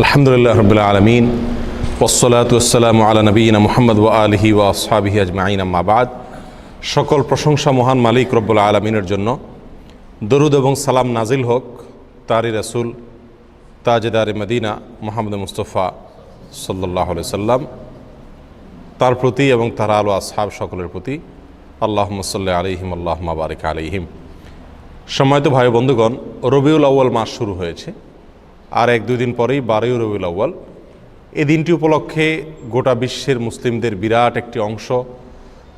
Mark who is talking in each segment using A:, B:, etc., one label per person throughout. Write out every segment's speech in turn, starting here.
A: আলহামদুলিল্লাহ রাব্বিল আলামিন ওয়াসসালাতু ওয়াসসালামু আলা নবিয়িনা মুহাম্মদ ওয়া আলিহি ওয়া আসহাবিহি আজমাইন, আম্মা বাদ। সকল প্রশংসা মহান মালিক রব্বুল আলামিনের জন্য। দরুদ এবং সালাম নাজিল হোক তারই রাসূল তাজদারে মদিনা মুহাম্মদ মুস্তাফা সাল্লাল্লাহু আলাইহি সাল্লাম তার প্রতি এবং তার আলো আসহাব সকলের প্রতি। আল্লাহুম্মা সাল্লি আলাইহিম আল্লাহুম্মা বারিক আলাইহিম। সম্মানিত ভাই বন্ধুগণ, রবিউল আউয়াল মাস শুরু হয়েছে, আর এক দুই দিন পরেই 12ই রবিউল আউয়াল। এই দিনটি উপলক্ষে গোটা বিশ্বের মুসলিমদের বিরাট একটি অংশ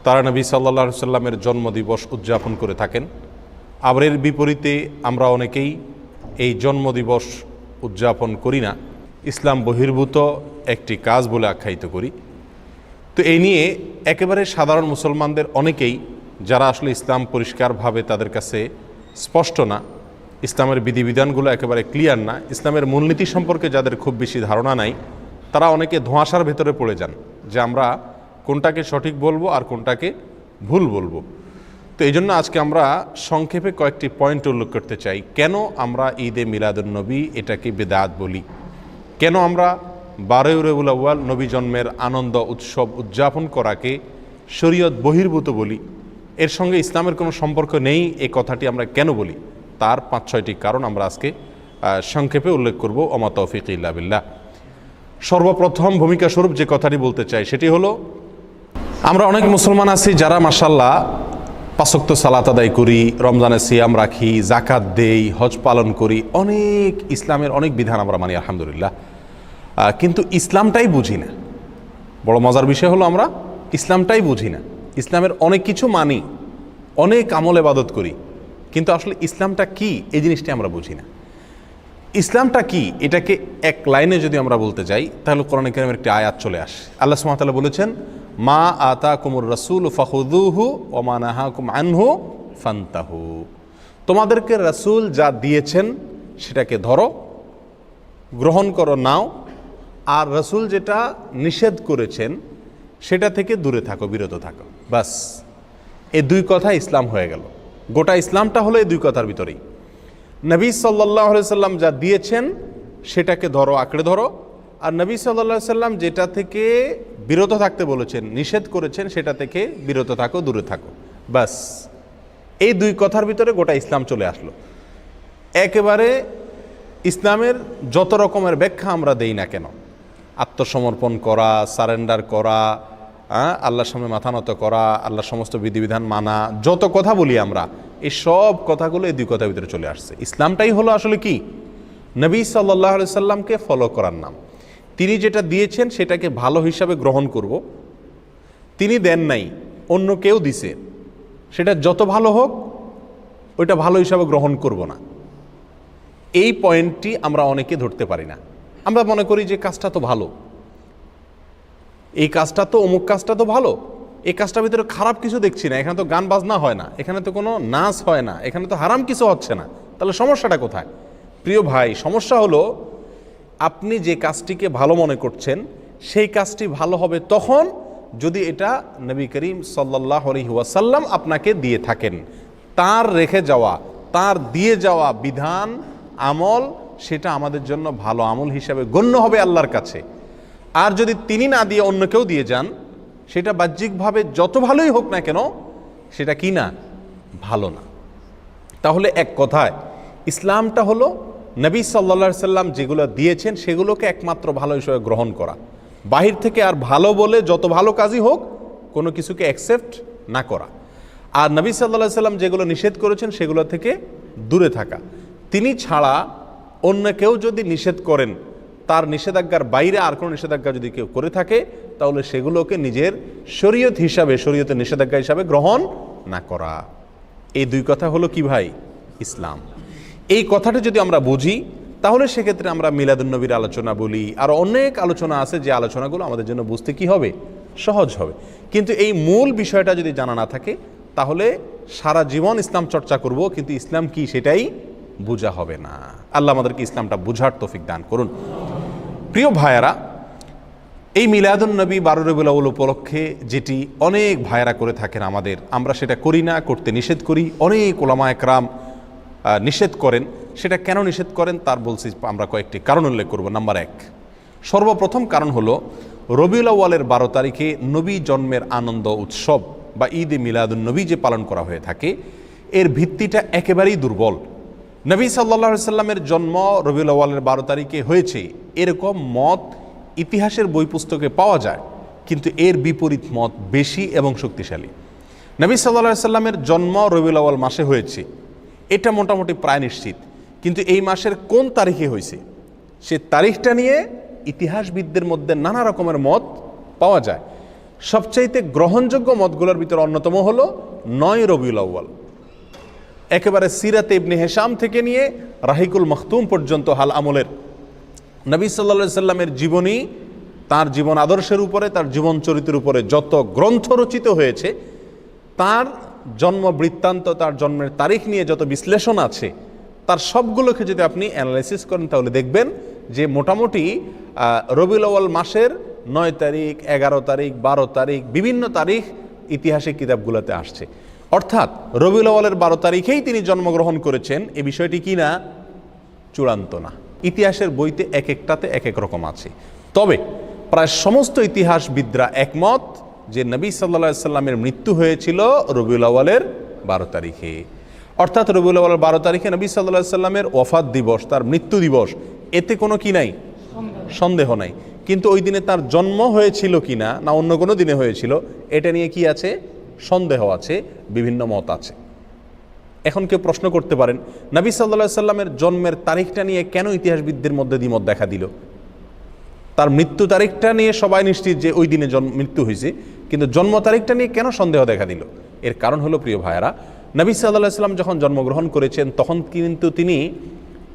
A: তারা নবী সাল্লাল্লাহু আলাইহি সাল্লামের জন্মদিবস উদযাপন করে থাকেন। আবার এর বিপরীতে আমরা অনেকেই এই জন্মদিবস উদযাপন করি না, ইসলাম বহির্ভূত একটি কাজ বলে আখ্যায়িত করি। তো এই নিয়ে একেবারে সাধারণ মুসলমানদের অনেকেই, যারা আসলে ইসলাম পরিষ্কারভাবে তাদের কাছে স্পষ্ট না, ইসলামের বিধিবিধানগুলো একেবারে ক্লিয়ার না, ইসলামের মূলনীতি সম্পর্কে যাদের খুব বেশি ধারণা নাই, তারা অনেকে ধোঁয়াশার ভেতরে পড়ে যান যে আমরা কোনটাকে সঠিক বলবো আর কোনটাকে ভুল বলবো। তো এই জন্য আজকে আমরা সংক্ষেপে কয়েকটি পয়েন্ট উল্লেখ করতে চাই। কেন আমরা ঈদে মিলাদুন্নবী এটাকে বেদাত বলি, কেন আমরা 12ই রবিউল আউয়াল নবী জন্মের আনন্দ উৎসব উদযাপন করাকে শরীয়ত বহির্ভূত বলি, এর সঙ্গে ইসলামের কোনো সম্পর্ক নেই এই কথাটি আমরা কেন বলি, তার 5-6টি কারণ আমরা আজকে সংক্ষেপে উল্লেখ করব। ওমা তৌফিক ইল্লা বিল্লাহ। সর্বপ্রথম ভূমিকা স্বরূপ যে কথাটি বলতে চাই সেটি হলো, আমরা অনেক মুসলমান আছি যারা মাশাআল্লাহ 5 ওয়াক্ত সালাত আদায় করি, রমজানে সিয়াম রাখি, জাকাত দেই, হজ পালন করি, অনেক ইসলামের অনেক বিধান আমরা মানি আলহামদুলিল্লাহ, কিন্তু ইসলামটাই বুঝি না। বড় মজার বিষয় হলো আমরা ইসলামটাই বুঝি না। ইসলামের অনেক কিছু মানি, অনেক আমল ইবাদত করি, কিন্তু আসলে ইসলামটা কি এই জিনিসটি আমরা বুঝি না। ইসলামটা কি এটাকে এক লাইনে যদি আমরা বলতে যাই তাহলে কোরআন কারীমের একটি আয়াত চলে আসে। আল্লাহ সুবহানাহু ওয়া তাআলা বলেছেন, মা আতাকুমুর রাসূলু ফাখুযুহু ওয়া মা নাহাকুম আনহু ফান্তাহু। তোমাদেরকে রাসূল যা দিয়েছেন সেটাকে ধরো, গ্রহণ করো, নাও, আর রাসূল যেটা নিষেধ করেছেন সেটা থেকে দূরে থাকো, বিরত থাকো। বাস, এই দুই কথা ইসলাম হয়ে গেল। গোটা ইসলামটা হলো এই দুই কথার ভিতরেই। নবী সাল্লাল্লাহু আলাইহি সাল্লাম যা দিয়েছেন সেটাকে ধরো, আঁকড়ে ধরো, আর নবী সাল্লাল্লাহু আলাইহি সাল্লাম যেটা থেকে বিরত থাকতে বলেছেন, নিষেধ করেছেন, সেটা থেকে বিরত থাকো, দূরে থাকো। বাস, এই দুই কথার ভিতরে গোটা ইসলাম চলে আসলো। একেবারে ইসলামের যত রকমের ব্যাখ্যা আমরা দেই না কেন, আত্মসমর্পণ করা, সারেন্ডার করা, আল্লাহর সামনে মাথা নত করা, আল্লাহর সমস্ত বিধিবিধান মানা, যত কথা বলি আমরা, এই সব কথাগুলো এই দুই কথার ভিতরে চলে আসছে। ইসলামটাই হলো আসলে কি, নবী সাল্লাল্লাহু আলাইহি সাল্লামকে ফলো করার নাম। তিনি যেটা দিয়েছেন সেটাকে ভালো হিসাবে গ্রহণ করব। তিনি দেন নাই, অন্য কেউ দিছে, সেটা যত ভালো হোক ওইটা ভালো হিসাবে গ্রহণ করব না। এই পয়েন্টটি আমরা অনেকে ধরতে পারি না। আমরা মনে করি যে কাজটা তো ভালো, এই কাজটা তো, অমুক কাজটা তো ভালো, এই কাজটার ভিতরে খারাপ কিছু দেখছি না, এখানে তো গান বাজনা হয় না, এখানে তো কোনো নাচ হয় না, এখানে তো হারাম কিছু হচ্ছে না, তাহলে সমস্যাটা কোথায়? প্রিয় ভাই, সমস্যা হলো আপনি যে কাজটিকে ভালো মনে করছেন সেই কাজটি ভালো হবে তখন যদি এটা নবী করিম সাল্লাল্লাহু আলাইহি ওয়াসাল্লাম আপনাকে দিয়ে থাকেন। তার রেখে যাওয়া, তার দিয়ে যাওয়া বিধান, আমল, সেটা আমাদের জন্য ভালো আমল হিসাবে গণ্য হবে আল্লাহর কাছে। আর যদি তিনি না দিয়ে অন্য কেউ দিয়ে যান, সেটা বাহ্যিকভাবে যত ভালোই হোক না কেন, সেটা কি না, ভালো না। তাহলে এক কথায় ইসলামটা হলো নবী সাল্লাল্লাহু আলাইহি সাল্লাম যেগুলো দিয়েছেন সেগুলোকে একমাত্র ভালো হিসেবে গ্রহণ করা, বাহির থেকে আর ভালো বলে যত ভালো কাজই হোক কোনো কিছুকে অ্যাকসেপ্ট না করা। আর নবী সাল্লাল্লাহু আলাইহি সাল্লাম যেগুলো নিষেধ করেছেন সেগুলো থেকে দূরে থাকা। তিনি ছাড়া অন্য কেউ যদি নিষেধ করেন, তার নিষেধাজ্ঞার বাইরে আর কোনো নিষেধাজ্ঞা যদি কেউ করে থাকে, তাহলে সেগুলোকে নিজের শরীয়ত হিসাবে, শরীয়তের নিষেধাজ্ঞা হিসাবে গ্রহণ না করা। এই দুই কথা হলো কি ভাই, ইসলাম। এই কথাটা যদি আমরা বুঝি তাহলে সেক্ষেত্রে আমরা মিলাদুন্নবীর আলোচনা বলি, আর অনেক আলোচনা আছে যে আলোচনাগুলো আমাদের জন্য বুঝতে কি হবে, সহজ হবে। কিন্তু এই মূল বিষয়টা যদি জানা না থাকে তাহলে সারা জীবন ইসলাম চর্চা করব, কিন্তু ইসলাম কি সেটাই বোঝা হবে না। আল্লাহ আমাদেরকে ইসলামটা বুঝার তৌফিক দান করুন। প্রিয় ভাইয়েরা, এই মিলাদুন্নবী 12 রবিউল আউয়াল উপলক্ষে যেটি অনেক ভাইয়েরা করে থাকেন আমরা সেটা করি না, করতে নিষেধ করি। অনেক উলামা একরাম নিষেধ করেন, সেটা কেন নিষেধ করেন তার বলছি আমরা কয়েকটি কারণ উল্লেখ করব। নাম্বার 1, সর্বপ্রথম কারণ হলো রবিউল আউয়ালের 12 তারিখে নবী জন্মের আনন্দ উৎসব বা ঈদে মিলাদুন নবী যে পালন করা হয়ে থাকে, এর ভিত্তিটা একেবারেই দুর্বল। নবী সাল্লাল্লাহু আলাইহি সাল্লামের জন্ম রবিউল আউয়ালের 12 তারিখে হয়েছে এরকম মত ইতিহাসের বই পুস্তকে পাওয়া যায়, কিন্তু এর বিপরীত মত বেশি এবং শক্তিশালী। নবী সাল্লাল্লাহু আলাইহি সাল্লামের জন্ম রবিউল আউয়াল মাসে হয়েছে এটা মোটামুটি প্রায় নিশ্চিত, কিন্তু এই মাসের কোন তারিখে হয়েছে সে তারিখটা নিয়ে ইতিহাসবিদদের মধ্যে নানা রকমের মত পাওয়া যায়। সবচাইতে গ্রহণযোগ্য মতগুলোর ভিতরে অন্যতম হলো 9 রবিউল আউয়াল। একেবারে সিরাতে ইবনে হিশাম থেকে নিয়ে রাহিকুল মখতুম পর্যন্ত হাল আমলের নবী সাল্লাল্লাহু আলাইহি সাল্লামের জীবনী, তার জীবন আদর্শের উপরে, তার জীবন চরিত্রের উপরে যত গ্রন্থ রচিত হয়েছে, তার জন্ম বৃত্তান্ত, তার জন্মের তারিখ নিয়ে যত বিশ্লেষণ আছে, তার সবগুলোকে যদি আপনি অ্যানালাইসিস করেন তাহলে দেখবেন যে মোটামুটি রবিউল আউয়াল মাসের 9 তারিখ, 11 তারিখ, 12 তারিখ, বিভিন্ন তারিখ ইতিহাসের কিতাবগুলোতে আসছে। অর্থাৎ রবিউল আউয়ালের 12 তারিখেই তিনি জন্মগ্রহণ করেছেন, এই বিষয়টি কি না চূড়ান্ত না। ইতিহাসের বইতে এক একটাতে এক এক রকম আছে, তবে প্রায় সমস্ত ইতিহাসবিদরা একমত যে নবী সাল্লাল্লাহু আলাইহি সাল্লামের মৃত্যু হয়েছিল রবিউল আউয়ালের 12 তারিখে। অর্থাৎ রবিউল আউয়ালের 12 তারিখে নবী সাল্লাল্লাহু আলাইহি সাল্লামের ওয়াফাত দিবস, তার মৃত্যু দিবস, এতে কোনো কি নাই, সন্দেহ নাই। কিন্তু ওই দিনে তার জন্ম হয়েছিল কিনা না অন্য কোনো দিনে হয়েছিল, এটা নিয়ে কি আছে, সন্দেহ আছে, বিভিন্ন মত আছে। এখন কেউ প্রশ্ন করতে পারেন, নবী সাল্লাল্লাহু আলাইহি সাল্লামের জন্মের তারিখটা নিয়ে কেন ইতিহাসবিদদের মধ্যে দ্বিমত দেখা দিল? তার মৃত্যু তারিখটা নিয়ে সবাই নিশ্চিত যে ওই দিনে মৃত্যু হয়েছে, কিন্তু জন্ম তারিখটা নিয়ে কেন সন্দেহ দেখা দিল? এর কারণ হলো, প্রিয় ভাইয়েরা, নবী সাল্লাল্লাহু আলাইহি সাল্লাম যখন জন্মগ্রহণ করেছেন তখন কিন্তু তিনি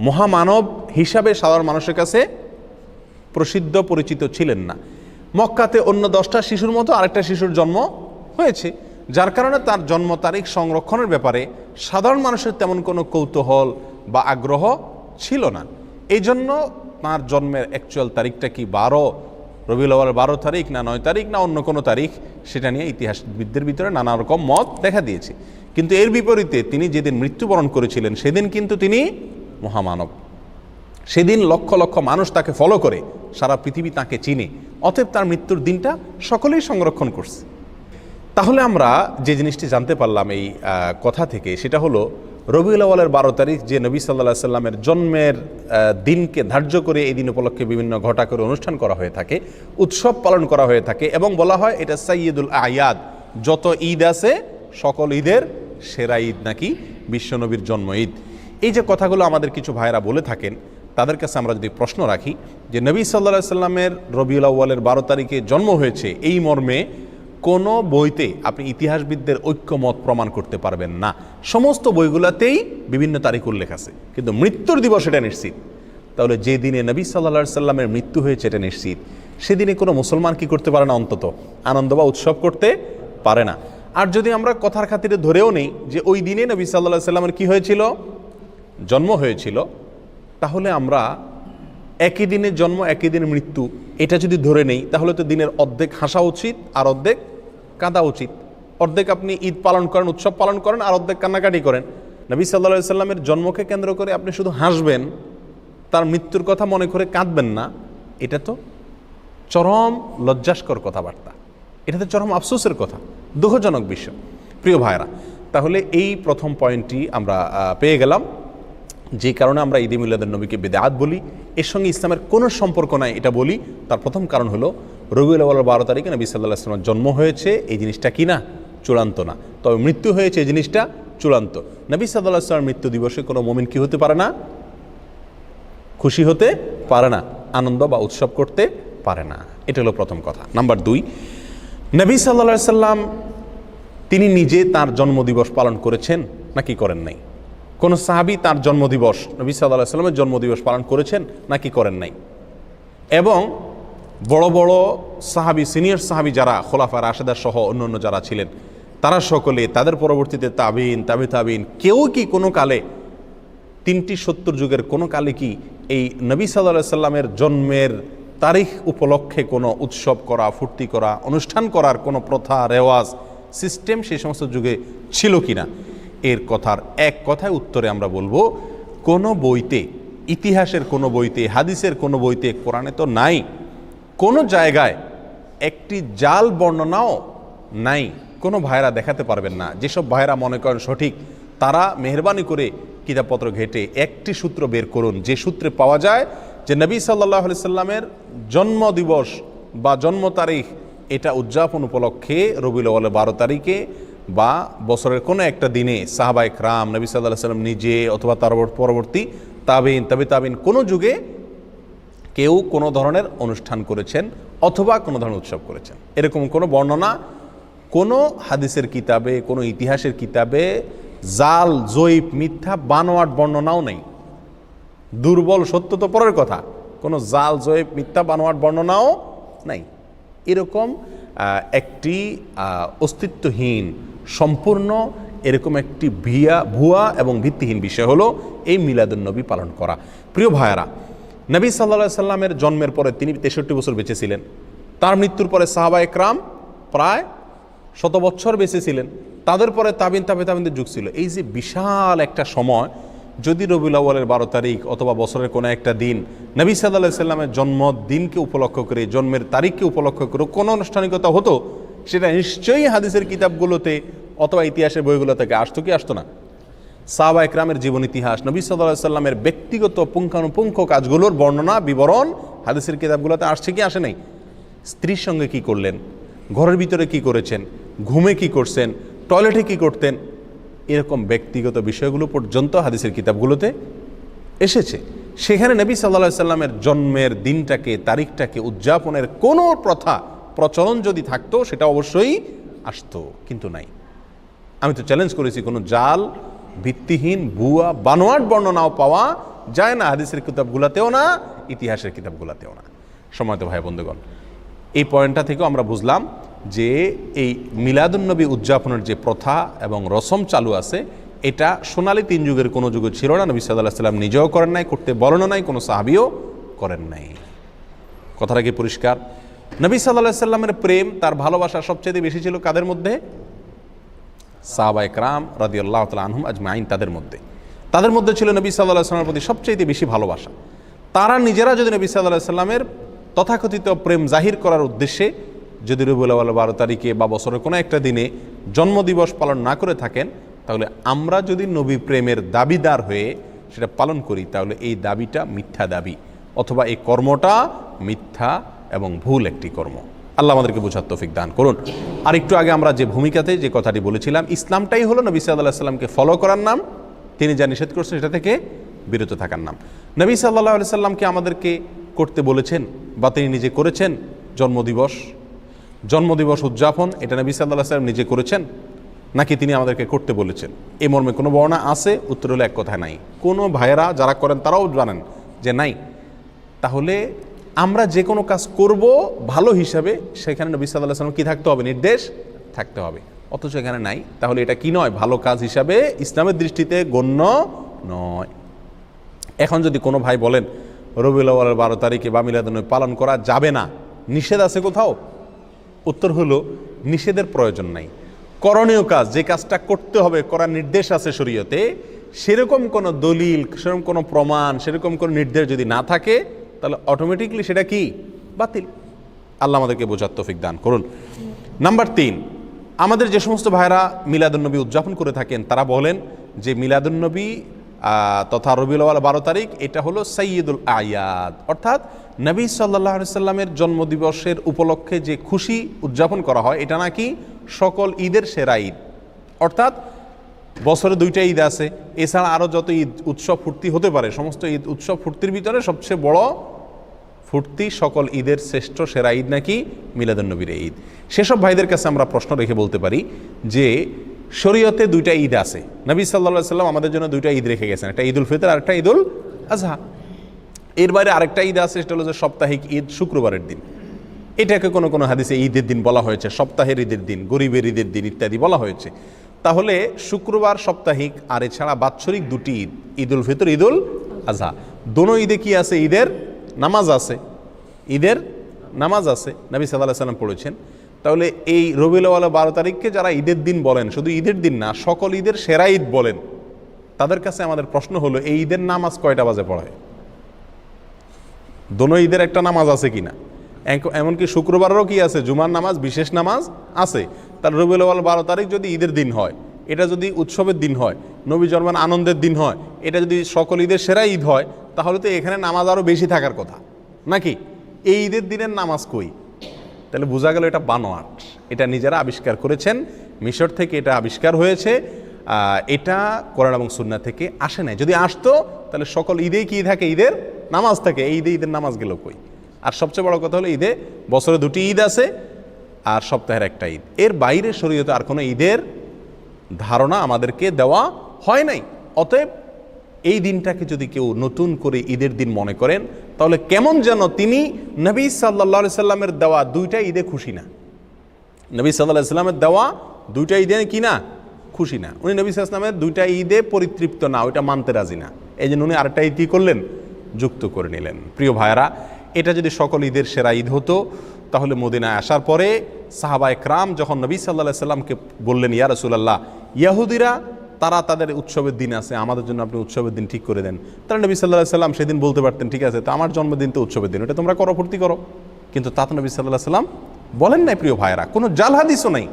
A: মহামানব হিসাবে সাধারণ মানুষের কাছে প্রসিদ্ধ পরিচিত ছিলেন না। মক্কাতে অন্য 10টা শিশুর মতো আরেকটা শিশুর জন্ম হয়েছে, যার কারণে তার জন্ম তারিখ সংরক্ষণের ব্যাপারে সাধারণ মানুষের তেমন কোনো কৌতূহল বা আগ্রহ ছিল না। এই জন্য তাঁর জন্মের অ্যাকচুয়াল তারিখটা কি রবিউল আউয়ালের 12 তারিখ না 9 তারিখ না অন্য কোনো তারিখ, সেটা নিয়ে ইতিহাসবিদদের ভিতরে নানা রকম মত দেখা দিয়েছে। কিন্তু এর বিপরীতে তিনি যেদিন মৃত্যুবরণ করেছিলেন সেদিন কিন্তু তিনি মহামানব। সেদিন লক্ষ লক্ষ মানুষ তাকে ফলো করে, সারা পৃথিবী তাকে চিনে, অতএব তার মৃত্যুর দিনটা সকলেই সংরক্ষণ করছে। তাহলে আমরা যে জিনিসটি জানতে পারলাম এই কথা থেকে, সেটা হলো রবিউল আউয়ালের 12 তারিখ যে নবী সাল্লাল্লাহু আলাইহি সাল্লামের জন্মের দিনকে ধার্য করে এই দিন উপলক্ষে বিভিন্ন ঘটা করে অনুষ্ঠান করা হয়ে থাকে, উৎসব পালন করা হয়ে থাকে, এবং বলা হয় এটা সাইয়্যিদুল আয়াদ, যত ঈদ আছে সকল ঈদের সেরা ঈদ নাকি বিশ্বনবীর জন্ম ঈদ। এই যে কথাগুলো আমাদের কিছু ভাইরা বলে থাকেন, তাদের কাছে আমরা যদি প্রশ্ন রাখি যে নবী সাল্লাল্লাহু আলাইহি সাল্লামের রবিউল আউয়ালের 12 তারিখে জন্ম হয়েছে এই মর্মে কোনো বইতে আপনি ইতিহাসবিদদের ঐক্যমত প্রমাণ করতে পারবেন না। সমস্ত বইগুলোতেই বিভিন্ন তারিখ উল্লেখ আছে, কিন্তু মৃত্যুর দিবস এটা নিশ্চিত। তাহলে যে দিনে নবী সাল্লাল্লাহু আলাইহি সাল্লামের মৃত্যু হয়েছে এটা নিশ্চিত, সেদিনে কোনো মুসলমান কি করতে পারে না, অন্তত আনন্দ বা উৎসব করতে পারে না। আর যদি আমরা কথার খাতিরে ধরেও নেই যে ওই দিনে নবী সাল্লাল্লাহু আলাইহি সাল্লামের কি হয়েছিল, জন্ম হয়েছিল, তাহলে আমরা একই দিনে জন্ম একই দিনে মৃত্যু এটা যদি ধরে নেই, তাহলে তো দিনের অর্ধেক হাসা উচিত আর অর্ধেক কাঁদা উচিত। অর্ধেক আপনি ঈদ পালন করেন, উৎসব পালন করেন, আর অর্ধেক কান্নাকাটি করেন। নবী সাল্লাল্লাহু আলাইহি সাল্লামের জন্মকে কেন্দ্র করে আপনি শুধু হাসবেন, তার মৃত্যুর কথা মনে করে কাঁদবেন না, এটা তো চরম লজ্জাস্কর কথাবার্তা, এটা তো চরম আফসোসের কথা, দুঃখজনক বিষয়। প্রিয় ভাইরা, তাহলে এই প্রথম পয়েন্টটি আমরা পেয়ে গেলাম, যে কারণে আমরা ঈদে মিলাদুন নবীকে বিদআত বলি, এর সঙ্গে ইসলামের কোনো সম্পর্ক নাই এটা বলি। তার প্রথম কারণ হলো রবিউল আউয়ালের 12 তারিখে নবী সাল্লাল্লাহু আলাইহি ওয়াসাল্লামের জন্ম হয়েছে, এই জিনিসটা কি না চূড়ান্ত না, তবে মৃত্যু হয়েছে এই জিনিসটা চূড়ান্ত। নবী সাল্লাল্লাহু আলাইহি ওয়াসাল্লামের মৃত্যু দিবসে কোনো মুমিন কি হতে পারে না, খুশি হতে পারে না, আনন্দ বা উৎসব করতে পারে না। এটা হলো প্রথম কথা। নাম্বার 2, নবী সাল্লাল্লাহু আলাইহি ওয়াসাল্লাম তিনি নিজে তার জন্মদিবস পালন করেছেন নাকি করেন নাই? কোন সাহাবী তার জন্মদিবস, নবী সাল্লাল্লাহু আলাইহি ওয়াসাল্লামের জন্মদিবস পালন করেছেন নাকি করেন নাই? এবং বড় বড় সাহাবী, সিনিয়র সাহাবী যারা খোলাফা রাশেদা সহ অন্যান্য যারা ছিলেন, তারা সকলে, তাদের পরবর্তীতে তাবিন, তাবিন, কেউ কি কোনো কালে 3টি 70 যুগের কোনো কালে কি এই নবী সাল্লাল্লাহু আলাইহি ওয়াসাল্লামের জন্মের তারিখ উপলক্ষে কোনো উৎসব করা, ফুর্তি করা, অনুষ্ঠান করার কোনো প্রথা, রেওয়াজ, সিস্টেম সেই সমস্ত যুগে ছিল কিনা? এর কথার এক কথায় উত্তরে আমরা বলবো কোনো বইতে, ইতিহাসের কোনো বইতে, হাদিসের কোনো বইতে, কোরআনে তো নাই, কোনো জায়গায় একটি জাল বর্ণনাও নাই। কোনো ভাইরা দেখাতে পারবেন না। যেসব ভাইরা মনে করেন সঠিক, তারা মেহরবানি করে কিতাবপত্র ঘেটে একটি সূত্র বের করুন, যে সূত্রে পাওয়া যায় যে নবী সাল্লাল্লাহু আলাইহি সাল্লামের জন্মদিবস বা জন্ম তারিখ এটা উদযাপন উপলক্ষে রবিউল আউয়ালের 12 তারিখে বা বছরের কোনো একটা দিনে সাহাবায়ে কেরাম, নবী সাল্লাল্লাহু আলাইহি সাল্লাম নিজে অথবা তার পরবর্তী তাবিন, তাবিন কোনো যুগে কেউ কোনো ধরনের অনুষ্ঠান করেছেন অথবা কোনো ধরনের উৎসব করেছেন, এরকম কোনো বর্ণনা কোনো হাদিসের কিতাবে, কোনো ইতিহাসের কিতাবে জাল, জয়ীফ, মিথ্যা, বানোয়াট বর্ণনাও নেই। দুর্বল, সত্য তো পরের কথা, কোনো জাল, জয়ীফ, মিথ্যা, বানোয়াট বর্ণনাও নাই। এরকম একটি অস্তিত্বহীন, সম্পূর্ণ এরকম একটি ভুয়া এবং ভিত্তিহীন বিষয় হলো এই মিলাদুন্নবী পালন করা। প্রিয় ভাইয়েরা, নবী সাল্লাল্লাহু আলাইহি সাল্লামের জন্মের পরে তিনি 63 বছর বেঁচে ছিলেন। তার মৃত্যুর পরে সাহাবায়ে কেরাম প্রায় 100 বছর বেঁচে ছিলেন। তাদের পরে তাবিনদের যুগ ছিল। এই যে বিশাল একটা সময়, যদি রবিউল আউয়ালের 12 তারিখ অথবা বছরের কোনো একটা দিন নবী সাল্লাল্লাহু আলাইহি সাল্লামের জন্মদিনকে উপলক্ষ করে, জন্মের তারিখকে উপলক্ষ করে কোনো আনুষ্ঠানিকতা হতো, সেটা নিশ্চয়ই হাদিসের কিতাবগুলোতে অথবা ইতিহাসের বইগুলো থেকে আসতো কি আসতো না? সাহাবায়ে কেরামের জীবন ইতিহাস, নবী সাল্লাল্লাহু আলাইহি সাল্লামের ব্যক্তিগত পুঙ্খানুপুঙ্খ কাজগুলোর বর্ণনা, বিবরণ হাদিসের কিতাবগুলোতে আসছে কি আসে নাই? স্ত্রীর সঙ্গে কি করলেন, ঘরের ভিতরে কি করেছেন, ঘুমে কি করছেন, টয়লেটে কি করতেন, এরকম ব্যক্তিগত বিষয়গুলো পর্যন্ত হাদিসের কিতাবগুলোতে এসেছে। সেখানে নবী সাল্লাল্লাহু আলাইহি সাল্লামের জন্মের দিনটাকে, তারিখটাকে উদযাপনের কোনো প্রথা, প্রচলন যদি থাকতো, সেটা অবশ্যই আসতো, কিন্তু নাই। আমি তো চ্যালেঞ্জ করেছি, কোনো জাল, ভিত্তিহীন, ভুয়া, বানোয়াট বর্ণনাও পাওয়া যায় না হাদিসের কিতাবগুলোতেও না, ইতিহাসের কিতাবগুলোতেও না। সম্মানিত ভাই বন্ধুগণ, এই পয়েন্টটা থেকেও আমরা বুঝলাম যে এই মিলাদুন্নবী উদযাপনের যে প্রথা এবং রসম চালু আছে, এটা সোনালী 3 যুগের কোনো যুগে ছিল না। নবী সাল্লাল্লাহু আলাইহি সাল্লাম নিজেও করেন নাই, করতে বলেন নাই, কোনো সাহাবীও করেন নাই। কথাটা কি পরিষ্কার? নবী সাল্লাল্লাহু আলাইহি সাল্লামের প্রেম, তার ভালোবাসা সবচেয়ে বেশি ছিল কাদের মধ্যে? সাহাবায়ে কেরাম রাদিয়াল্লাহু তাআলা আনহুম আজমাইন, তাদের মধ্যে ছিল নবী সাল্লাল্লাহু আলাইহি সাল্লামের প্রতি সবচেয়ে বেশি ভালোবাসা। তারা নিজেরা যদি নবী সাল্লাল্লাহু আলাইহি সাল্লামের তথাকথিত প্রেম জাহির করার উদ্দেশ্যে যদি রবিউল আউয়াল 12 তারিখে বা বছরের কোনো একটা দিনে জন্মদিবস পালন না করে থাকেন, তাহলে আমরা যদি নবী প্রেমের দাবিদার হয়ে সেটা পালন করি, তাহলে এই দাবিটা মিথ্যা দাবি, অথবা এই কর্মটা মিথ্যা এবং ভুল একটি কর্ম। আল্লাহ আমাদেরকে বোঝার তৌফিক দান করুন। আর একটু আগে আমরা যে ভূমিকাতে যে কথাটি বলেছিলাম, ইসলামটাই হলো নবী সাল্লাল্লাহু আলাইহি সাল্লামকে ফলো করার নাম, তিনি যা নিষেধ করছেন সেটা থেকে বিরত থাকার নাম। নবী সাল্লাল্লাহু আলাইহি সাল্লামকে আমাদেরকে করতে বলেছেন বা তিনি নিজে করেছেন জন্মদিবস উদযাপন, এটা নবী সাল্লাল্লাহু আলাইহি সাল্লাম নিজে করেছেন নাকি তিনি আমাদেরকে করতে বলেছেন? এই মর্মে কোনো বর্ণনা আছে? উত্তর হলো এক কথায় নাই। কোনো ভাইয়েরা যারা করেন তারাও জানেন যে নাই। তাহলে আমরা যে কোনো কাজ করব ভালো হিসাবে, সেখানে নবী সাল্লাল্লাহু আলাইহি সাল্লাম কি থাকতে হবে? নির্দেশ থাকতে হবে। অথচ এখানে নাই। তাহলে এটা কি নয়? ভালো কাজ হিসাবে ইসলামের দৃষ্টিতে গণ্য নয়। এখন যদি কোনো ভাই বলেন রবিউল আউয়ালের 12 তারিখে বা মিলাদুন্নবী পালন করা যাবে না, নিষেধ আছে কোথাও? উত্তর হলো নিষেধের প্রয়োজন নাই। করণীয় কাজ, যে কাজটা করতে হবে, করার নির্দেশ আছে শরীয়তে, সেরকম কোনো দলিল, সেরকম কোনো প্রমাণ, সেরকম কোনো নির্দেশ যদি না থাকে, তাহলে অটোমেটিকলি সেটা কি? বাতিল। আল্লাহ আমাদেরকে বোঝার তৌফিক দান করুন। নাম্বার 3, আমাদের যে সমস্ত ভাইরা মিলাদুন্নবী উদযাপন করে থাকেন, তারা বলেন যে মিলাদুন্নবী তথা রবিউল আউয়াল 12 তারিখ এটা হলো সাইয়্যিদুল আয়াদ, অর্থাৎ নবী সাল্লাল্লাহু আলাইহি সাল্লামের জন্মদিবসের উপলক্ষে যে খুশি উদযাপন করা হয়, এটা নাকি সকল ঈদের সেরা ঈদ। অর্থাৎ বছরে 2টা ঈদ আছে, এছাড়া আরও যত ঈদ উৎসব ফুর্তি হতে পারে, সমস্ত ঈদ উৎসব ফুর্তির ভিতরে সবচেয়ে বড় ফুর্তি, সকল ঈদের শ্রেষ্ঠ সেরা ঈদ নাকি মিলাদুন্নবীর ঈদ। সেসব ভাইদের কাছে আমরা প্রশ্ন রেখে বলতে পারি যে শরীয়তে 2টা ঈদ আছে। নবী সাল্লাল্লাহু আলাইহি সাল্লাম আমাদের জন্য 2টা ঈদ রেখে গেছেন, একটা ঈদুল ফিতর আর একটা ঈদুল আজহা। এর বাইরে আরেকটা ঈদ আছে, সেটা হলো যে সাপ্তাহিক ঈদ, শুক্রবারের দিন। এটাকে কোনো কোনো হাদিসে ঈদের দিন বলা হয়েছে, সপ্তাহের ঈদের দিন, গরিবের ঈদের দিন ইত্যাদি বলা হয়েছে। তাহলে শুক্রবার সাপ্তাহিক আর এছাড়া বাৎসরিক 2টি ঈদ, ঈদুল ফিতর, ঈদুল আজহা, দোনো ঈদে কি আছে? ঈদের নামাজ আছে, ঈদের নামাজ আছে, নবী সাল্লাল্লাহু আলাইহি সাল্লাম পড়েছেন। তাহলে এই রবিউল আউয়াল 12 তারিখকে যারা ঈদের দিন বলেন, শুধু ঈদের দিন না, সকল ঈদের সেরা ঈদ বলেন, তাদের কাছে আমাদের প্রশ্ন হলো, এই ঈদের নামাজ কয়টা বাজে পড়ায়? দোনো ঈদের একটা নামাজ আছে কিনা? এমনকি শুক্রবারেরও কি আছে, জুমার নামাজ, বিশেষ নামাজ আছে। তার রবিউল আউয়াল 12 তারিখ যদি ঈদের দিন হয়, এটা যদি উৎসবের দিন হয়, নবী জন্মের আনন্দের দিন হয়, এটা যদি সকল ঈদের সেরা ঈদ হয়, তাহলে তো এখানে নামাজ আরও বেশি থাকার কথা নাকি? এই ঈদের দিনের নামাজ কই? তাহলে বোঝা গেল এটা বানোয়াট, এটা নিজেরা আবিষ্কার করেছেন, মিশর থেকে এটা আবিষ্কার হয়েছে, এটা কোরআন এবং সুন্নাহ থেকে আসে নাই। যদি আসতো তাহলে সকল ঈদেই কি থাকে, ঈদের নামাজ থাকে। এই ঈদে ঈদের নামাজ গেল কই? আর সবচেয়ে বড় কথা হলো, ঈদে বছরে 2টি ঈদ আছে আর সপ্তাহের একটা ঈদ। এর বাইরে শরীয়তে আর কোনো ঈদের ধারণা আমাদেরকে দেওয়া হয় নাই। অতএব এই দিনটাকে যদি কেউ নতুন করে ঈদের দিন মনে করেন, তাহলে কেমন যেন তিনি নবী সাল্লাল্লাহু আলাইহি সাল্লামের দেওয়া 2টা ঈদে খুশি না। নবী সাল্লাল্লাহু আলাইহি সাল্লামের দেওয়া 2টা ঈদে কি না, খুশি না। উনি নবী সাল্লাল্লাহু আলাইহি সাল্লামের 2টা ঈদে পরিতৃপ্ত না, ওইটা মানতে রাজি না। এই জন্য উনি আরেকটা ঈদ কি করলেন, যুক্ত করে নিলেন। প্রিয় ভাইয়েরা, এটা যদি সকল ঈদের সেরা ঈদ হতো, তাহলে মদিনায় আসার পরে সাহাবা একরাম যখন নবী সাল্লাল্লাহু আলাইহি সাল্লামকে বললেন, ইয়া রাসূলুল্লাহ, ইয়াহুদিরা তারা তাদের উৎসবের দিন আছে, আমাদের জন্য আপনি উৎসবের দিন ঠিক করে দেন। তারা নবী সাল্লাল্লাহু আলাইহি সাল্লাম সেদিন বলতে পারতেন, ঠিক আছে, তো আমার জন্মদিন তো উৎসবের দিন, এটা তোমরা করো, ফুর্তি করো। কিন্তু তা তো নবী সাল্লাল্লাহু আলাইহি সাল্লাম বলেন নাই। প্রিয় ভাইয়েরা, কোনো জাল হাদিসও নাই।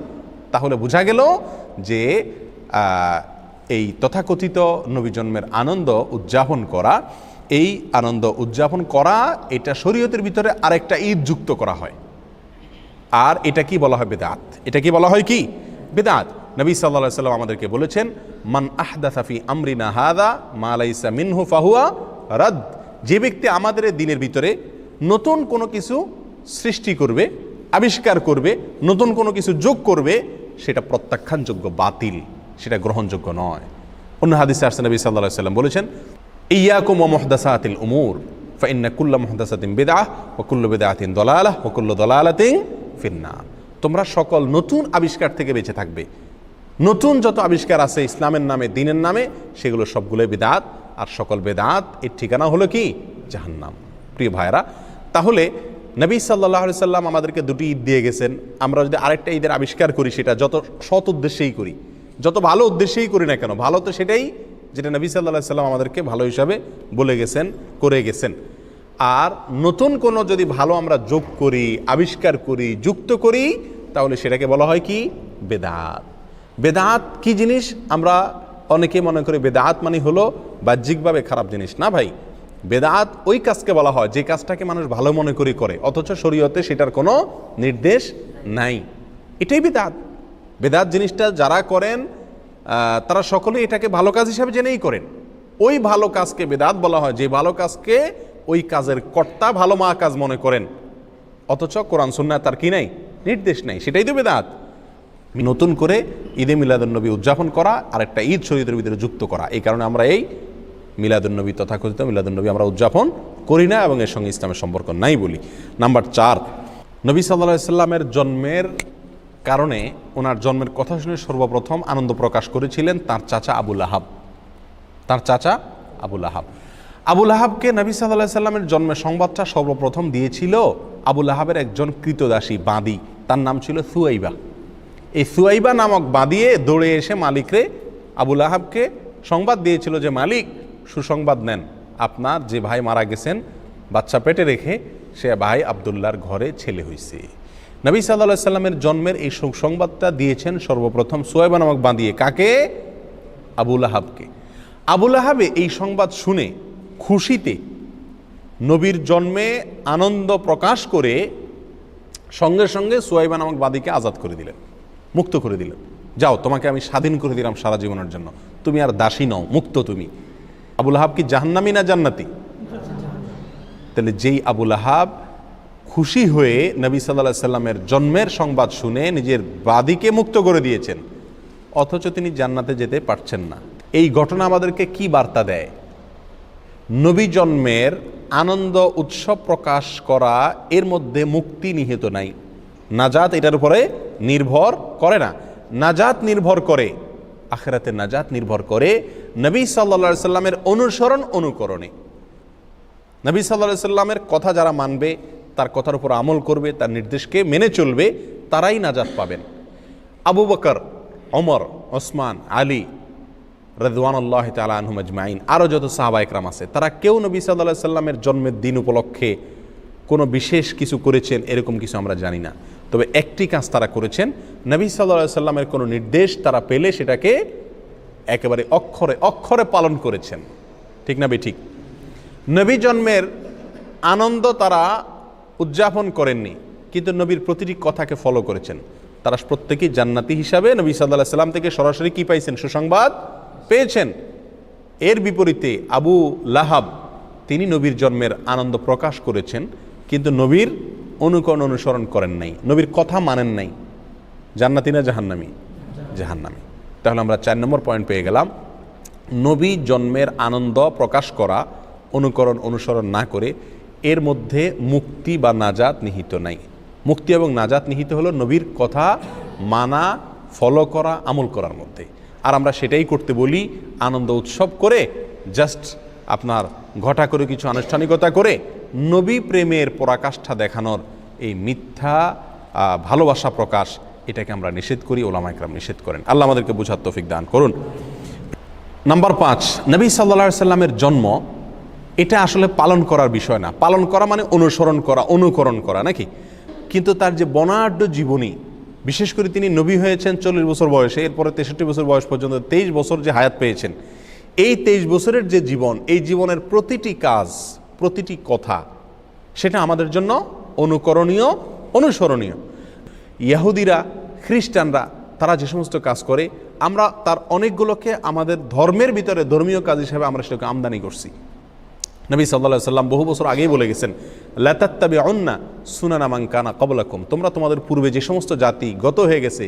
A: তাহলে বোঝা গেল যে এই তথাকথিত নবী জন্মের আনন্দ উদযাপন করা, এই আনন্দ উদযাপন করা, এটা শরীয়তের ভিতরে আরেকটা ঈদ যুক্ত করা হয়। আর এটা কি বলা হয়, বিদআত। এটা কি বলা হয়, কি বিদআত। নবী সাল্লাল্লাহু আলাইহি সাল্লাম আমাদেরকে বলেছেন, মান আহদাসা ফি আমরিনা হাযা মা লাইসা মিনহু ফাহুয়া রাদ। যে ব্যক্তি আমাদের দিনের ভিতরে নতুন কোনো কিছু সৃষ্টি করবে, আবিষ্কার করবে, নতুন কোনো কিছু যোগ করবে, সেটা প্রত্যাখ্যানযোগ্য, বাতিল, সেটা গ্রহণযোগ্য নয়। অন্য হাদিসে আসছে নবী সাল্লাল্লাহু আলাইহি সাল্লাম বলেছেন, ইয়াকুম ওয়া মুহদাসাতিল উমুর ফাইন্না কুল্লা মুহদাসাতিন বিদআহ ওয়া কুল্লু বিদআতিন দালালাহ ওয়া কুল্লু দালালাতিন ফিন্নার। তোমরা সকল নতুন আবিষ্কার থেকে বেঁচে থাকবে। নতুন যত আবিষ্কার আছে ইসলামের নামে, দ্বীনের নামে, সেগুলো সবগুলোই বিদআত। আর সকল বিদআত এর ঠিকানা হলো কি, জাহান্নাম। প্রিয় ভাইরা, তাহলে নবী সাল্লাল্লাহু আলাইহি সাল্লাম আমাদেরকে 2টি ঈদ দিয়ে গেছেন। আমরা যদি আরেকটা ঈদের আবিষ্কার করি, সেটা যত সৎ উদ্দেশ্যেই করি, যত ভালো উদ্দেশ্যেই করি না কেন, ভালো তো সেটাই যেটা নবী সাল্লাল্লাহু আলাইহি সাল্লাম আমাদেরকে ভালো হিসাবে বলে গেছেন, করে গেছেন। আর নতুন কোনো যদি ভালো আমরা যোগ করি, আবিষ্কার করি, যুক্ত করি, তাহলে সেটাকে বলা হয় কি, বেদাত। বেদাত কি জিনিস? আমরা অনেকে মনে করি বেদাত মানে হলো বাহ্যিকভাবে খারাপ জিনিস। না ভাই, বেদাত ওই কাজকে বলা হয় যে কাজটাকে মানুষ ভালো মনে করি করে, অথচ শরীয়তে সেটার কোনো নির্দেশ নাই। এটাই বেদাত। বেদাত জিনিসটা যারা করেন তারা সকলেই এটাকে ভালো কাজ হিসাবে জেনেই করেন। ওই ভালো কাজকে বেদাত বলা হয় যে ভালো কাজকে ওই কাজের কর্তা ভালো কাজ মনে করেন, অথচ কোরআন সুন্নাহ তার কি নাই, নির্দেশ নাই। সেটাই তো বেদাত। নতুন করে ঈদে মিলাদুন্নবী উদযাপন করা, আর একটা ঈদ শরীয়তের ভিতরে যুক্ত করা। এই কারণে আমরা এই মিলাদুন্নবী, তথাকথিত মিলাদুন্নবী আমরা উদযাপন করি না এবং এর সঙ্গে ইসলামের সম্পর্ক নাই বলি। নাম্বার 4, নবী সাল্লাল্লাহু আলাইহি সাল্লামের জন্মের কারণে, ওনার জন্মের কথা শুনে সর্বপ্রথম আনন্দ প্রকাশ করেছিলেন তার চাচা আবু লাহাব। তার চাচা আবু লাহাব, আবু লাহাবকে নবী সাল্লাল্লাহু আলাইহি সাল্লামের জন্মের সংবাদটা সর্বপ্রথম দিয়েছিল আবু লাহাবের একজন কৃতদাসী বাঁদী, তার নাম ছিল সুয়াইবা। এই সুয়াইবা নামক বাঁদিয়ে দৌড়ে এসে মালিকরে, আবু লাহাবকে সংবাদ দিয়েছিল যে, মালিক সুসংবাদ নেন, আপনার যে ভাই মারা গেছেন বাচ্চা পেটে রেখে, সে ভাই আবদুল্লাহর ঘরে ছেলে হয়েছে। নবী সাল্লাল্লাহু আলাইহি সাল্লামের জন্মের এই সুসংবাদটা দিয়েছেন সর্বপ্রথম সুয়াইবা নামক বাঁদিয়ে। কাকে? আবু লাহাবকে। আবু লাহাবে এই সংবাদ শুনে খুশিতে নবীর জন্মে আনন্দ প্রকাশ করে সঙ্গে সঙ্গে সুয়াইবা নামক বাদীকে আজাদ করে দিলেন, মুক্ত করে দিলেন। যাও, তোমাকে আমি স্বাধীন করে দিলাম সারা জীবনের জন্য, তুমি আর দাসী নও, মুক্ত তুমি। আবু লাহাব কি জাহান্নামী না জান্নাতি? তাহলে যেই আবু লাহাব খুশি হয়ে নবী সাল্লাল্লাহু আলাইহি সাল্লামের জন্মের সংবাদ শুনে নিজের বাদীকে মুক্ত করে দিয়েছেন, অথচ তিনি জান্নাতে যেতে পারছেন না, এই ঘটনা আমাদেরকে কি বার্তা দেয়? নবী জন্মের আনন্দ উৎসব প্রকাশ করা, এর মধ্যে মুক্তি নিহিত নাই। নাজাত এটার উপরে নির্ভর করে না। নাজাত নির্ভর করে, আখিরাতে নাজাত নির্ভর করে নবী সাল্লাল্লাহু আলাইহি সাল্লামের অনুসরণ অনুকরণে। নবী সাল্লাল্লাহু আলাইহি সাল্লামের কথা যারা মানবে, তার কথার উপর আমল করবে, তার নির্দেশকে মেনে চলবে, তারাই নাজাত পাবেন। আবু বকর, ওমর, ওসমান, আলী, রাদিয়াল্লাহু তাআলা আনহুম আজমাইন, আরও যত সাহাবা একরাম আছে, তারা কেউ নবী সাল্লাল্লাহু আলাইহি সাল্লামের জন্মের দিন উপলক্ষে কোনো বিশেষ কিছু করেছেন এরকম কিছু আমরা জানি না। তবে একটি কাজ তারা করেছেন, নবী সাল্লাল্লাহু আলাইহি সাল্লামের কোনো নির্দেশ তারা পেলে সেটাকে একেবারে অক্ষরে অক্ষরে পালন করেছেন। ঠিক না ঠিক? নবী জন্মের আনন্দ তারা উদযাপন করেননি, কিন্তু নবীর প্রতিটি কথাকে ফলো করেছেন। তারা প্রত্যেকেই জান্নাতি হিসাবে নবী সাল্লাল্লাহু আলাইহি সাল্লাম থেকে সরাসরি কি পাইছেন? সুসংবাদ পেয়েছেন। এর বিপরীতে আবু লাহাব, তিনি নবীর জন্মের আনন্দ প্রকাশ করেছেন, কিন্তু নবীর অনুকরণ অনুসরণ করেন নাই, নবীর কথা মানেন নাই। জান্নাতি না জাহান্নামী? জাহান্নামী। তাহলে আমরা 4 নম্বর পয়েন্ট পেয়ে গেলাম, নবী জন্মের আনন্দ প্রকাশ করা, অনুকরণ অনুসরণ না করে এর মধ্যে মুক্তি বা নাজাত নিহিত নাই। মুক্তি এবং নাজাত নিহিত হলো নবীর কথা মানা, ফলো করা, আমল করার মধ্যে। আর আমরা সেটাই করতে বলি, আনন্দ উৎসব করে, জাস্ট আপনার ঘটা করে কিছু আনুষ্ঠানিকতা করে নবী প্রেমের পরাকাষ্ঠা দেখানোর এই মিথ্যা ভালোবাসা প্রকাশ, এটাকে আমরা নিষেধ করি, ওলামা ইকরাম নিষেধ করেন। আল্লাহ আমাদেরকে বুঝার তৌফিক দান করুন। নাম্বার 5, নবী সাল্লাল্লাহু আলাইহি সাল্লামের জন্ম এটা আসলে পালন করার বিষয় না। পালন করা মানে অনুসরণ করা, অনুকরণ করা, নাকি? কিন্তু তার যে বর্ণাঢ্য জীবনী, বিশেষ করে তিনি নবী হয়েছেন 40 বছর বয়সে, এরপরে 63 বছর বয়স পর্যন্ত 23 বছর যে হায়াত পেয়েছেন, এই 23 বছরের যে জীবন, এই জীবনের প্রতিটি কাজ, প্রতিটি কথা, সেটা আমাদের জন্য অনুকরণীয়, অনুসরণীয়। ইহুদিরা, খ্রিস্টানরা তারা যে সমস্ত কাজ করে, আমরা তার অনেকগুলোকে আমাদের ধর্মের ভিতরে ধর্মীয় কাজ হিসেবে আমরা সেটাকে আমদানি করছি। নবী সাল্লাল্লাহু আলাইহি সাল্লাম বহু বছর আগেই বলে গেছেন, লা তাত্তাবিউন্না সুনানা মান কানা ক্বাবলাকুম, তোমরা তোমাদের পূর্বে যে সমস্ত জাতি গত হয়ে গেছে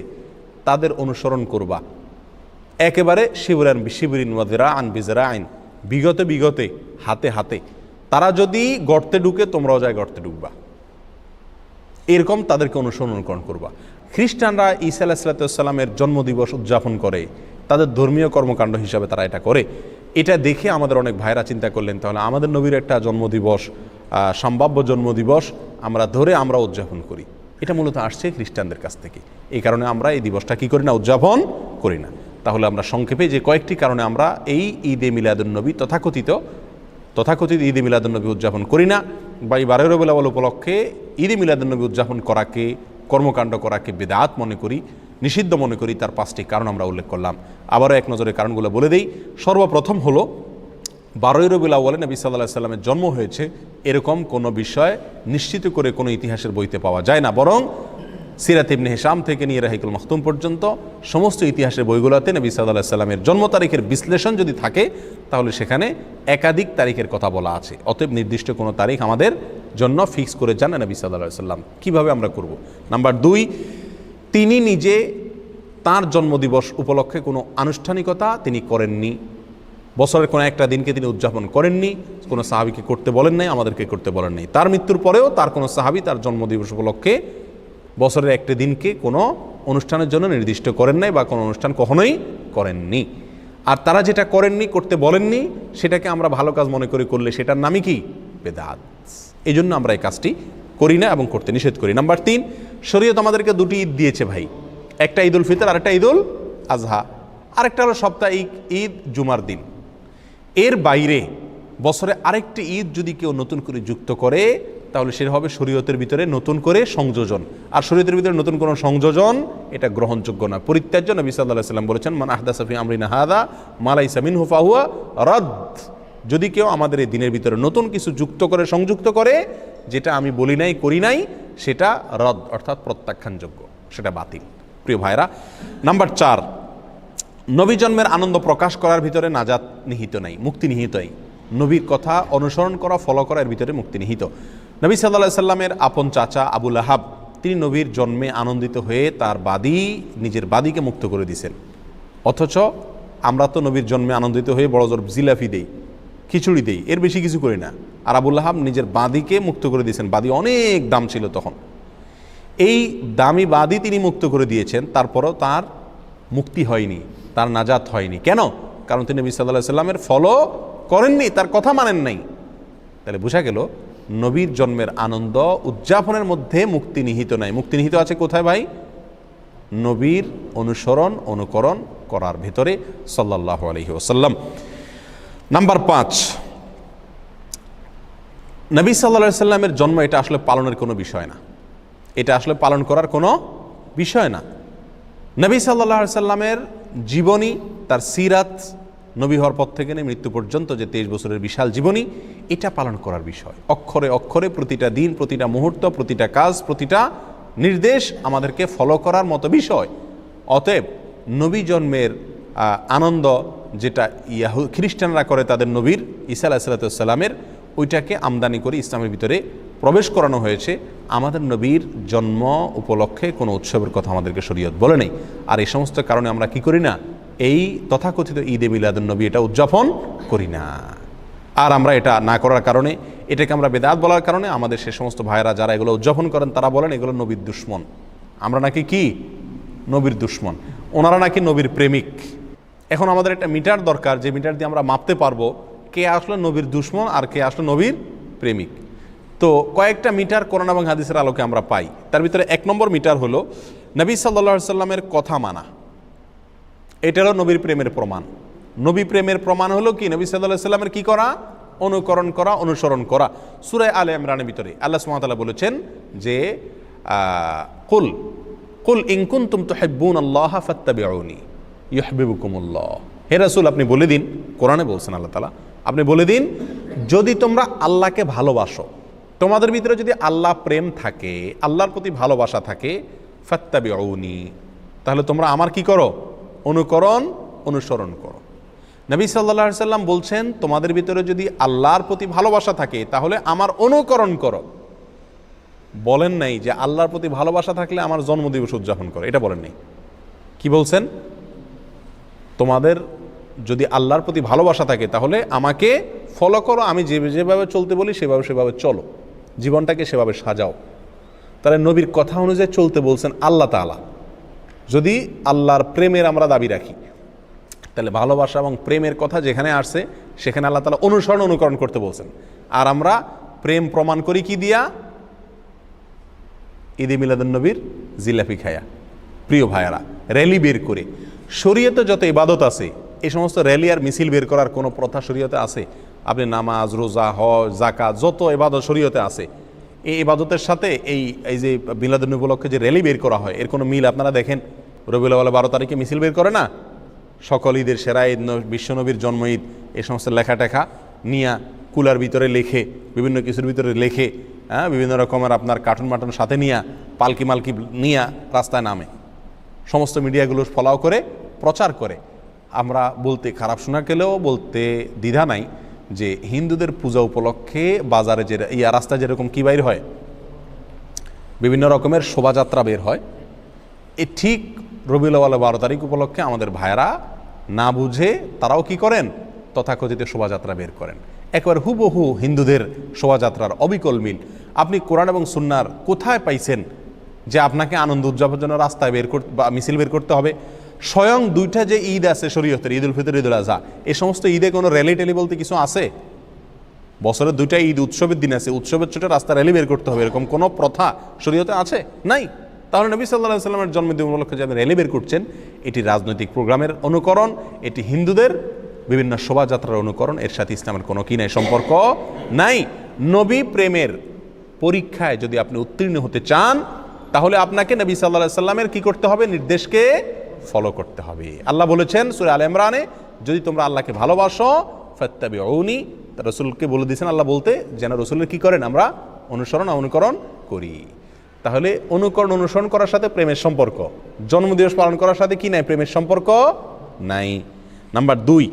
A: তাদের অনুসরণ করবা, একেবারে শিবরান বিশিবরিন ওয়া যিরাআন বিযরাইন, বিগতে বিগতে, হাতে হাতে। তারা যদি গর্তে ঢুকে তোমরাও যায় গর্তে ঢুকবা, এরকম তাদেরকে অনুসরণ করবা। খ্রিস্টানরা ঈসা আলাইহিস সালামের জন্মদিবস উদযাপন করে, তাদের ধর্মীয় কর্মকাণ্ড হিসাবে তারা এটা করে। এটা দেখে আমাদের অনেক ভাইরা চিন্তা করলেন, তাহলে আমাদের নবীর একটা জন্মদিবস, সম্ভাব্য জন্মদিবস আমরা ধরে আমরা উদযাপন করি। এটা মূলত আসছে খ্রিস্টানদের কাছ থেকে, এই কারণে আমরা এই দিবসটা কি করি না? উদযাপন করি না। তাহলে আমরা সংক্ষেপে যে কয়েকটি কারণে আমরা এই ঈদে মিলাদুন্নবী তথাকথিত ঈদে মিলাদুন্নবী উদযাপন করি না, বা এই 12 রবিউল আউয়াল উপলক্ষে ঈদে মিলাদুন্নবী উদযাপন করাকে, কর্মকাণ্ড করাকে বিদআত মনে করি, নিষিদ্ধ মনে করি, তার 5টি কারণ আমরা উল্লেখ করলাম। আবারও এক নজরে কারণগুলো বলে দেই। সর্বপ্রথম হলো 12 রবিউল আউয়ালে নবী সাল্লাল্লাহু আলাইহি সাল্লামের জন্ম হয়েছে এরকম কোনো বিষয় নিশ্চিত করে কোনো ইতিহাসের বইতে পাওয়া যায় না, বরং সিরাত ইবনে হিশাম থেকে নিয়ে রাহিকুল মাখতুম পর্যন্ত সমস্ত ইতিহাসের বইগুলোতে নবী সাল্লাল্লাহু আলাইহি সাল্লামের জন্ম তারিখের বিশ্লেষণ যদি থাকে তাহলে সেখানে একাধিক তারিখের কথা বলা আছে। অতএব নির্দিষ্ট কোনো তারিখ আমাদের জন্য ফিক্স করে জানেন নবী সাল্লাল্লাহু আলাইহি সাল্লাম। কীভাবে আমরা করব? নাম্বার 2, তিনি নিজে তার জন্মদিবস উপলক্ষে কোনো আনুষ্ঠানিকতা তিনি করেননি, বছরের কোনো একটা দিনকে তিনি উদযাপন করেননি, কোনো সাহাবীকে করতে বলেন নাই, আমাদেরকে করতে বলেন নাই। তার মৃত্যুর পরেও তার কোনো সাহাবী তার জন্মদিবস উপলক্ষে বছরের একটা দিনকে কোনো অনুষ্ঠানের জন্য নির্দিষ্ট করেন নাই, বা কোনো অনুষ্ঠান কখনোই করেননি। আর তারা যেটা করেননি, করতে বলেননি, সেটাকে আমরা ভালো কাজ মনে করে করলে সেটার নামই কি? বেদাত। এই জন্য আমরা এই কাজটি করি না এবং করতে নিষেধ করি। নাম্বার 3, শরীয়ত আমাদেরকে 2টি ঈদ দিয়েছে ভাই, একটা ঈদুল ফিতর আর একটা ঈদুল আজহা, আরেকটা হলো সাপ্তাহিক ঈদ জুমার দিন। এর বাইরে বছরে আরেকটি ঈদ যদি কেউ নতুন করে যুক্ত করে তাহলে সেটা হবে শরীয়তের ভিতরে নতুন করে সংযোজন, আর শরীয়তের ভিতরে নতুন কোনো সংযোজন এটা গ্রহণযোগ্য না, পরিত্যাজ্য। নবী সাল্লাল্লাহু আলাইহি সাল্লাম বলেছেন, মান আহদাসা ফি আমরিনা হাযা মা লাইসা মিনহু ফাহুয়া রাদ। যদি কেউ আমাদের এই দিনের ভিতরে নতুন কিছু যুক্ত করে, সংযুক্ত করে, যেটা আমি বলি নাই, করি নাই, সেটা রদ অর্থাৎ প্রত্যাখ্যানযোগ্য, সেটা বাতিল। প্রিয় ভাইরা, নাম্বার 4, নবী জন্মের আনন্দ প্রকাশ করার ভিতরে নাজাত নিহিত নাই, মুক্তি নিহিতই। নবীর কথা অনুসরণ করা, ফলো করা, এর ভিতরে মুক্তি নিহিত। নবী সাল্লাল্লাহু আলাইহি সাল্লামের আপন চাচা আবু লাহাব, তিনি নবীর জন্মে আনন্দিত হয়ে তার নিজের বাদীকে মুক্ত করে দিয়েছেন। অথচ আমরা তো নবীর জন্মে আনন্দিত হয়ে বড় জোর জিলাফি দেই, খিচুড়ি দেই, এর বেশি কিছু করি না। আর আবু লাহাব নিজের বাদীকে মুক্ত করে দিয়েছেন। বাদী অনেক দাম ছিল তখন, এই দামি বাদী তিনি মুক্ত করে দিয়েছেন, তারপরও তার মুক্তি হয়নি, তার নাজাত হয়নি। কেন? কারণ তিনি নবী সাল্লাল্লাহু আলাইহি সাল্লামের ফলো করেননি, তার কথা মানেন নাই। তাহলে বোঝা গেল নবীর জন্মের আনন্দ উদযাপনের মধ্যে মুক্তি নিহিত নাই। মুক্তি নিহিত আছে কোথায় ভাই? নবীর অনুসরণ, অনুকরণ, করার ভেতরে সাল্লাল্লাহু আলাইহি ওয়াসাল্লাম। নাম্বার 5, নবী সাল্লাল্লাহু আলাইহি সাল্লামের জন্ম এটা আসলে পালনের কোনো বিষয় না, এটা আসলে পালন করার কোনো বিষয় না। নবী সাল্লাল্লাহু আলাইহি সাল্লামের জীবনী, তার সিরাত, নবী হওয়ার পর থেকে নিয়ে মৃত্যু পর্যন্ত যে 23 বছরের বিশাল জীবনী, এটা পালন করার বিষয়। অক্ষরে অক্ষরে প্রতিটা দিন, প্রতিটা মুহূর্ত, প্রতিটা কাজ, প্রতিটা নির্দেশ আমাদেরকে ফলো করার মতো বিষয়। অতএব নবী জন্মের আনন্দ যেটা খ্রিস্টানরা করে তাদের নবীর ঈসা আলাইহিস সালামের, ওইটাকে আমদানি করে ইসলামের ভিতরে প্রবেশ করানো হয়েছে। আমাদের নবীর জন্ম উপলক্ষে কোনো উৎসবের কথা আমাদেরকে শরীয়ত বলে নেই। আর এই সমস্ত কারণে আমরা কি করি না, এই তথাকথিত ঈদে মিলাদুন নবী এটা উদযাপন করি না। আর আমরা এটা না করার কারণে, এটাকে আমরা বেদাত বলার কারণে আমাদের সে সমস্ত ভাইয়েরা যারা এগুলো উদযাপন করেন তারা বলেন এগুলো নবীর দুশ্মন। আমরা নাকি কি নবীর দুশ্মন, ওনারা নাকি নবীর প্রেমিক। এখন আমাদের একটা মিটার দরকার, যে মিটার দিয়ে আমরা মাপতে পারবো কে আসলে নবীর দুশ্মন আর কে আসলে নবীর প্রেমিক। তো কয়েকটা মিটার কোরআন এবং হাদিসের আলোকে আমরা পাই। তার ভিতরে 1 নম্বর মিটার হলো নবী সাল্লাল্লাহু আলাইহি সাল্লামের কথা মানা। এটা হলো নবীর প্রেমের প্রমাণ। নবী প্রেমের প্রমাণ হলো কি, নবী সাল্লাল্লাহু আলাইহি সাল্লামের কি করা, অনুকরণ করা, অনুসরণ করা। সূরা আলে ইমরানের ভিতরে আল্লাহ সুবহানাহু ওয়া তাআলা বলেছেন যে কুল ইন কুনতুম তুহিব্বুনাল্লাহা ফাত্তাবিউনি ইউহিব্বুকুমুল্লাহ। হে রাসূল, আপনি বলে দিন, কোরআনে বলছেন আল্লাহ তাআলা, আপনি বলে দিন যদি তোমরা আল্লাহকে ভালোবাসো, তোমাদের ভিতরে যদি আল্লাহ প্রেম থাকে, আল্লাহর প্রতি ভালোবাসা থাকে, ফাত্তাবিউনি, তাহলে তোমরা আমার কি করো, অনুকরণ, অনুসরণ করো। নবী সাল্লাল্লাহু আলাইহি সাল্লাম বলছেন তোমাদের ভিতরে যদি আল্লাহর প্রতি ভালোবাসা থাকে তাহলে আমার অনুকরণ করো। বলেন নাই যে আল্লাহর প্রতি ভালোবাসা থাকলে আমার জন্মদিবস উদযাপন করো, এটা বলেন নাই। কি বলছেন, তোমাদের যদি আল্লাহর প্রতি ভালোবাসা থাকে তাহলে আমাকে ফলো করো, আমি যেভাবে চলতে বলি সেভাবে চলো, জীবনটাকে সেভাবে সাজাও। তাহলে নবীর কথা অনুযায়ী চলতে বলছেন আল্লাহ তাআলা। যদি আল্লাহর প্রেমের আমরা দাবি রাখি, তাহলে ভালোবাসা এবং প্রেমের কথা যেখানে আসছে সেখানে আল্লাহ তাআলা অনুসরণ, অনুকরণ করতে বলছেন। আর আমরা প্রেম প্রমাণ করি কি দিয়া, ঈদে মিলাদুন নবীর জিলাপি খায়া। প্রিয় ভাইয়ারা, র্যালি বের করে, শরীয়তে যত ইবাদত আছে এই সমস্ত র্যালি আর মিছিল বের করার কোনো প্রথা শরীয়তে আছে? আপনি নামাজ, রোজা, হজ, যাকাত, যত ইবাদত শরীয়তে আছে, এই ইবাদতের সাথে এই যে মিলাদুন নবী উপলক্ষে যে র্যালি বের করা হয় এর কোনো মিল আপনারা দেখেন? রবিউল আউয়াল 12 তারিখে মিছিল বের করে না? সকল ঈদের সেরা ঈদ, বিশ্বনবীর জন্ম ঈদ, এই সমস্ত লেখা টেখা নিয়া কুলার ভিতরে লেখে, বিভিন্ন কিছুর ভিতরে লেখে, বিভিন্ন রকমের আপনার কার্টুন মাটুন সাথে নিয়া, পালকি মালকি নিয়া রাস্তায় নামে, সমস্ত মিডিয়াগুলো ফলাও করে প্রচার করে। আমরা বলতে খারাপ শোনা গেলেও বলতে দ্বিধা নাই যে হিন্দুদের পূজা উপলক্ষে বাজারে যে রাস্তায় যেরকম কি বাইর হয়, বিভিন্ন রকমের শোভাযাত্রা বের হয়, এ ঠিক রবিউল আউয়াল 12 তারিখ উপলক্ষে আমাদের ভাইয়েরা না বুঝে তারাও কি করেন, তথাকথিত শোভাযাত্রা বের করেন। একবার হুবহু হিন্দুদের শোভাযাত্রার অবিকল মিল। আপনি কোরআন এবং সুন্নাহর কোথায় পাইছেন যে আপনাকে আনন্দ উদযাপনের জন্য রাস্তায় বের করতে বা মিছিল বের করতে হবে? স্বয়ং 2টা যে ঈদ আছে শরীয়তের, ঈদুল ফিতর, ঈদুল আযহা, এই সমস্ত ঈদে কোনো র্যালি টেলি বলতে কিছু আছে? বছরে 2টা ঈদ উৎসবের দিন আছে, উৎসবের ছোটে রাস্তা র্যালি বের করতে হবে, এরকম কোনো প্রথা শরীয়তে আছে? নাই। তাহলে নবী সাল্লাল্লাহু আলাইহি সাল্লামের জন্মদিন উপলক্ষে যে আপনি র্যালি বের করছেন, এটি রাজনৈতিক প্রোগ্রামের অনুকরণ, এটি হিন্দুদের বিভিন্ন শোভাযাত্রার অনুকরণ, এর সাথে ইসলামের কোনো কি নাই, সম্পর্ক নাই। নবী প্রেমের পরীক্ষায় যদি আপনি উত্তীর্ণ হতে চান তাহলে আপনাকে নবী সাল্লাল্লাহু আলাইহি সাল্লামের কি করতে হবে, নির্দেশকে ফলো করতে হবে। আল্লাহ বলেছেন সূরা আলে ইমরানে, যদি তোমরা আল্লাহকে ভালোবাসো ফাত্তাবিউনি, রাসূলকে বলে দিয়েছেন আল্লাহ বলতে, যেন রাসূলের কি করেন, আমরা অনুসরণ, অনুকরণ করি। তাহলে অনুকরণ, অনুসরণ করার সাথে প্রেমের সম্পর্ক, জন্মদিবস পালন করার সাথে কি নাই, প্রেমের সম্পর্ক নাই। নাম্বার 2,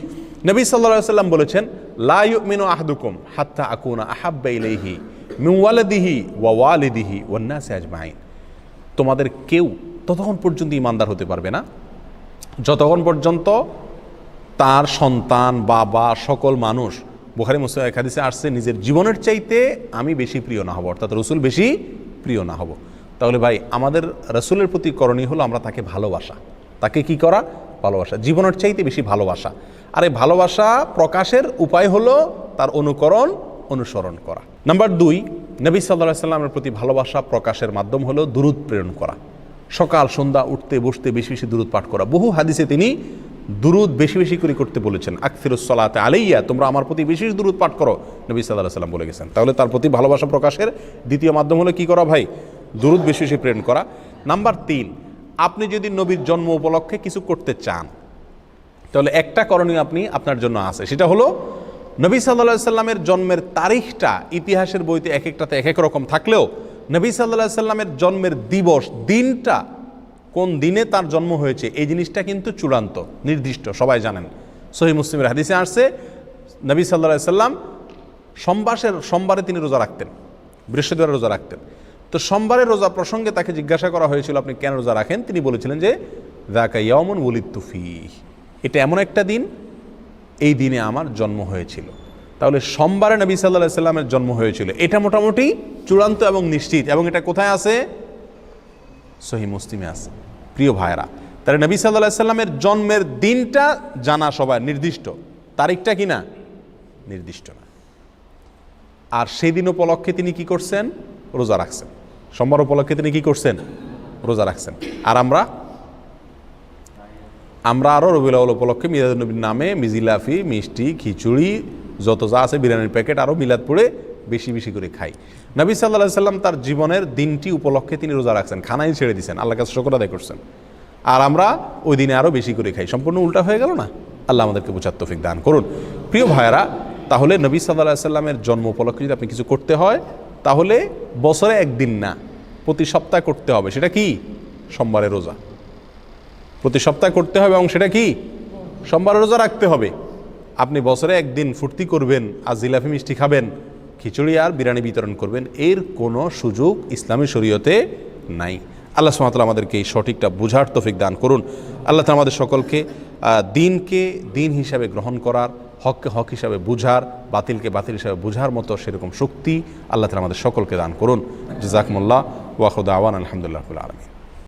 A: নবী সাল্লাল্লাহু আলাইহি সাল্লাম বলেছেন লা ইউমিনু আহাদুকুম হাত্তা আকুনা আহাব্বা ইলাইহি মিন ওয়ালাদিহি ওয়া ওয়ালিদিহি ওয়ান নাসি আজমাইন। তোমাদের কেউ ততক্ষণ পর্যন্ত ঈমানদার হতে পারবে না যতক্ষণ পর্যন্ত তার সন্তান, বাবা, সকল মানুষ, বুখারী মুসলিম এক হাদিসে আসছে, নিজের জীবনের চাইতে আমি বেশি প্রিয় না হব, অর্থাৎ রাসূল বেশি প্রিয় না হব। তাহলে ভাই, আমাদের রাসূলের প্রতি করণীয় হলো আমরা তাকে ভালোবাসা, তাকে কি করা, ভালোবাসা, জীবনের চাইতে বেশি ভালোবাসা। আর এই ভালোবাসা প্রকাশের উপায় হলো তার অনুকরণ, অনুসরণ করা। নাম্বার 2, নবী সাল্লাল্লাহু আলাইহি সাল্লামের প্রতি ভালোবাসা প্রকাশের মাধ্যম হলো দুরূদ প্রেরণ করা। সকাল সন্ধ্যা উঠতে বসতে বেশি বেশি দুরূদ পাঠ করা। বহু হাদিসে তিনি দুরূদ বেশি বেশি করে করতে বলেছেন। আকসিরুস সালাতে আলাইয়া, তোমরা আমার প্রতি বেশি বেশি দুরূদ পাঠ করো, নবী সাল্লাল্লাহু আলাইহি ওয়াসাল্লাম বলে গেছেন। তাহলে তার প্রতি ভালোবাসা প্রকাশের দ্বিতীয় মাধ্যম হলো কি করা ভাই? দুরূদ বেশি বেশি প্রেরণ করা। নাম্বার 3, আপনি যদি নবীর জন্ম উপলক্ষে কিছু করতে চান তাহলে একটা করণীয় আপনি আপনার জন্য আছে, সেটা হলো নবী সাল্লাল্লাহু আলাইহি সাল্লামের জন্মের তারিখটা ইতিহাসের বইতে এক একটাতে এক এক রকম থাকলেও নবী সাল্লাল্লাহু আলাইহি সাল্লামের জন্মের দিবস, দিনটা কোন দিনে তার জন্ম হয়েছে এই জিনিসটা কিন্তু চূড়ান্ত নির্দিষ্ট, সবাই জানেন। সহিহ মুসলিমের হাদিসে আসছে নবী সাল্লাল্লাহু আলাইহি সাল্লাম সোমবারে তিনি রোজা রাখতেন, বৃহস্পতিবার রোজা রাখতেন। তো সোমবারের রোজা প্রসঙ্গে তাকে জিজ্ঞাসা করা হয়েছিল আপনি কেন রোজা রাখেন? তিনি বলেছিলেন যে যাকা ইয়াউমুন ওয়ালিদতু ফীহি, এটা এমন একটা দিন, এই দিনে আমার জন্ম হয়েছিল। তাহলে সোমবারে নবী সাল্লাল্লাহু আলাইহি সাল্লামের জন্ম হয়েছিল, এটা মোটামুটি চূড়ান্ত এবং নিশ্চিত। এবং এটা কোথায় আছে? সহিহ মুসলিমে আছে। প্রিয় ভাইরা, তাহলে নবী সাল্লাল্লাহু আলাইহি সাল্লামের জন্মের দিনটা জানা সবাই নির্দিষ্ট, তারিখটা কি না? নির্দিষ্ট না। আর সেই দিন উপলক্ষে তিনি কি করছেন? রোজা রাখছেন। সোমবার উপলক্ষে তিনি কি করছেন? রোজা রাখছেন। আর আমরা আরও রবিউল আউয়াল উপলক্ষে মিলাদুন নবীর নামে মিজিলাফি, মিষ্টি, খিচুড়ি, যত যা আছে বিরিয়ানির প্যাকেট আরও মিলাদ পড়ে বেশি বেশি করে খাই। নবী সাল্লাল্লাহু আলাইহি সাল্লাম তার জীবনের দিনটি উপলক্ষে তিনি রোজা রাখছেন, খানাই ছেড়ে দিয়েছেন, আল্লাহর কাছে শুকর আদায় করছেন। আর আমরা ওই দিনে আরও বেশি করে খাই। সম্পূর্ণ উল্টা হয়ে গেল না? আল্লাহ আমাদেরকে বোঝার তৌফিক দান করুন। প্রিয় ভাইয়েরা, তাহলে নবী সাল্লাল্লাহু আলাইহি সাল্লামের জন্ম উপলক্ষে যদি আপনি কিছু করতে হয় তাহলে বছরে একদিন না, প্রতি সপ্তাহে করতে হবে। সেটা কি? সোমবারের রোজা প্রতি সপ্তাহে করতে হবে এবং সেটা কি? সোমবারের রোজা রাখতে হবে। আপনি বছরে একদিন ফুর্তি করবেন আর জিলাপি মিষ্টি খাবেন, খিচুড়ি আর বিরিয়ানি বিতরণ করবেন, এর কোনো সুযোগ ইসলামী শরীয়তে নাই। আল্লাহ সুবহানাহু ওয়া তাআলা আমাদেরকে এই সঠিকটা বুঝার তৌফিক দান করুন। আল্লাহ তাআলা আমাদের সকলকে দিনকে দিন হিসাবে গ্রহণ করার, হককে হক হিসাবে বুঝার, বাতিলকে বাতিল হিসাবে বুঝার মতো সেরকম শক্তি আল্লাহ তাআলা আমাদের সকলকে দান করুন। জাযাকুমুল্লাহ ওয়া আখিরু দাওয়ানা আলহামদুলিল্লাহি রাব্বিল আলামিন।